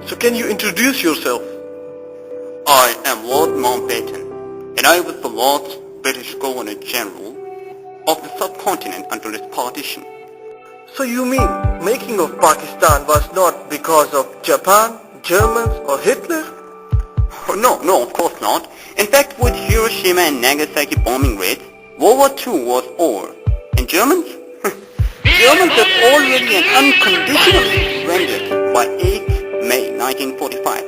So can you introduce yourself? I am Lord Mountbatten, and I was the last British Governor General of the subcontinent until its partition. So you mean making of Pakistan was not because of Japan, Germans or Hitler? No, of course not. In fact, with Hiroshima and Nagasaki bombing raids, World War II was over. And Germans? Germans have already and unconditionally surrendered by 8th May 1945.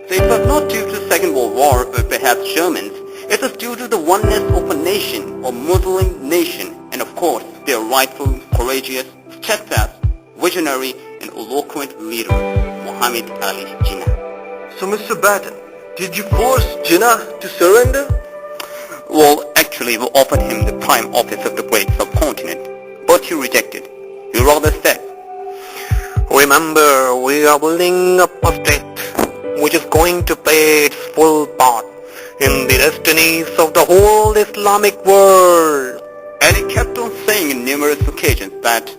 So it was not due to the Second World War or perhaps Germans. It was due to the oneness of a nation, a Muslim nation, and of course their rightful, courageous, steadfast, visionary and eloquent leader, Muhammad Ali Jinnah. So Mr. Batten, did you force Jinnah to surrender? Well, actually we offered him the prime office of the great subcontinent, but he rejected. He rather said, "Remember, we are building up a state which is going to play its full part in the destinies of the whole Islamic world." And he kept on saying on numerous occasions that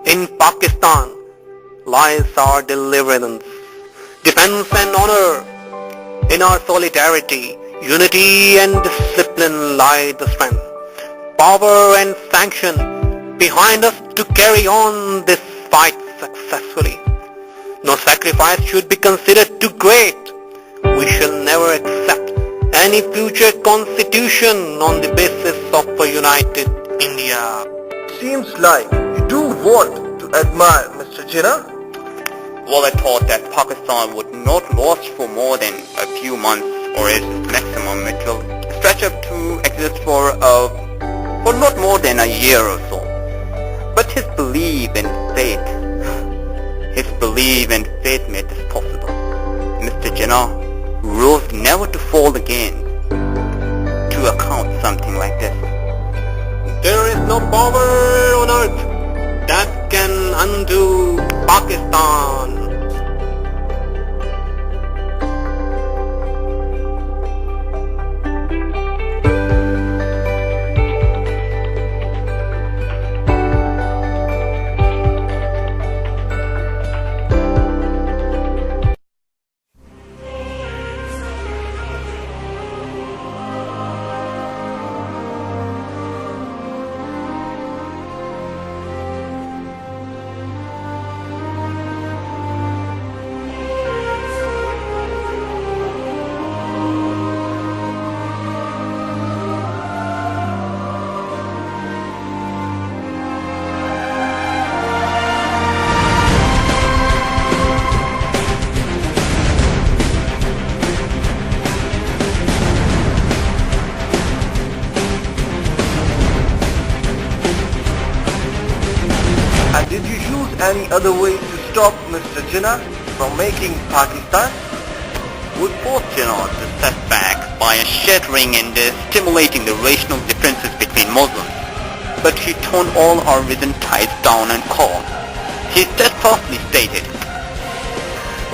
in Pakistan lies our deliverance, defense and honor. In our solidarity, unity and discipline lie the strength, power and sanction behind us to carry on this fight successfully. No sacrifice should be considered too great. We shall never accept any future constitution on the basis of a united India. Seems like you do want to admire Mr. Jinnah. Well, I thought that Pakistan would not last for more than a few months, or at maximum it will stretch up to exist for not more than a year or so. But his belief and faith made this possible. Mr. Jinnah rose never to fall again to account something like this. There is no power on earth that can undo Pakistan. And did you use any other way to stop Mr. Jinnah from making Pakistan? We forced Jinnah to step back by shattering and stimulating the racial differences between Muslims. But he turned all our recent ties down and called. He steadfastly stated,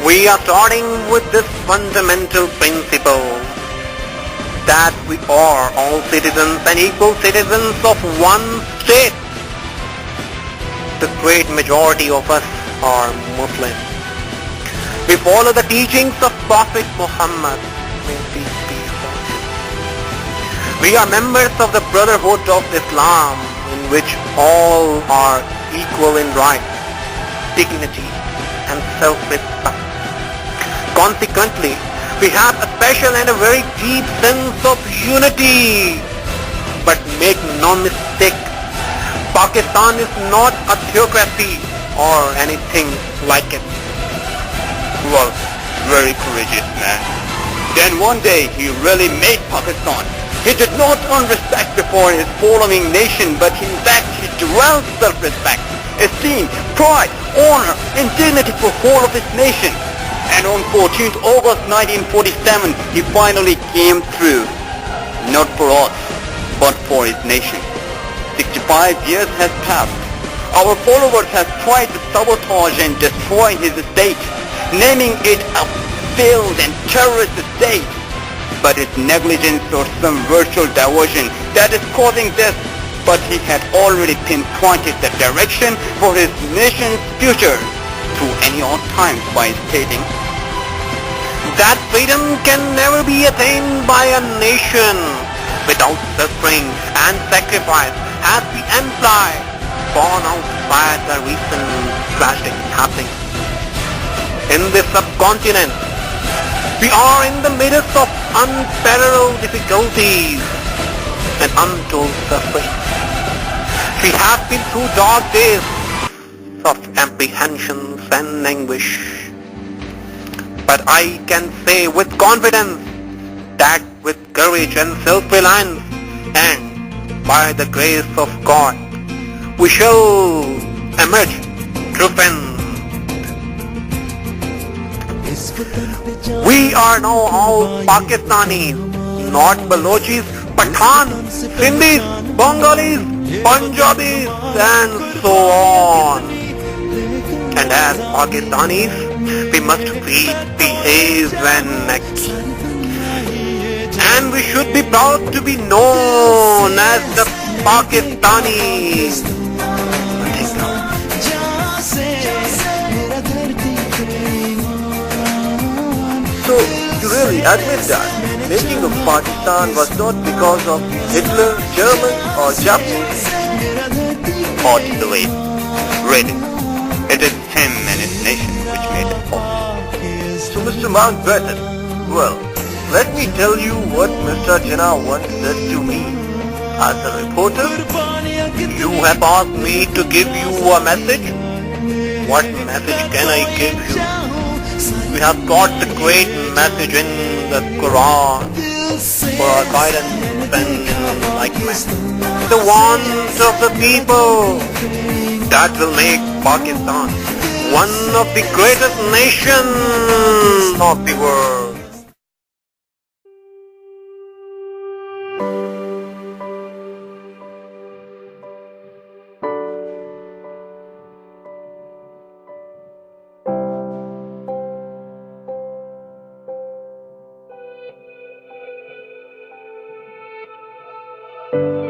We are starting with this fundamental principle that we are all citizens and equal citizens of one state. The great majority of us are Muslims. We follow the teachings of Prophet Muhammad, may peace be upon him. We are members of the Brotherhood of Islam, in which all are equal in rights, dignity, and self-respect. Consequently, we have a special and a very deep sense of unity. But make no mistake, Pakistan is not a theocracy or anything like it. well, very courageous man. Then one day he really made Pakistan. He did not earn respect before his following nation, but in fact he dwelt self-respect, esteem, pride, honor, and dignity for whole of his nation. And on 14th August 1947, he finally came through, not for us, but for his nation. 65 years has passed. Our followers have tried to sabotage and destroy his state, naming it a failed and terrorist state. But it's negligence or some virtual diversion that is causing this but he had already pinpointed the direction for his nation's future through any odd times by stating that freedom can never be attained by a nation without suffering and sacrifice, as the empire born out by the recent tragic happening. In this subcontinent, we are in the midst of unparalleled difficulties and untold suffering. We have been through dark days of apprehensions and anguish. But I can say with confidence that with courage and self-reliance and by the grace of God, we shall emerge triumphant. We are now all Pakistanis, not Balochis, Pathans, Sindhis, Bengalis, Punjabis and so on. And as Pakistanis, we must read, behave and act. And we should be proud to be known as the Pakistanis. So, you really admit that making of Pakistan was not because of Hitler, Germans or Japanese? or to the way. Really, it is him and his nation which made it possible. So Mr. Mountbatten, well, let me tell you what Mr. Jinnah once said to me. As a reporter, You have asked me to give you a message. What message can I give you? We have got the great message in the Quran for our guidance and enlightenment. The wants of the people that will make Pakistan one of the greatest nations of the world. you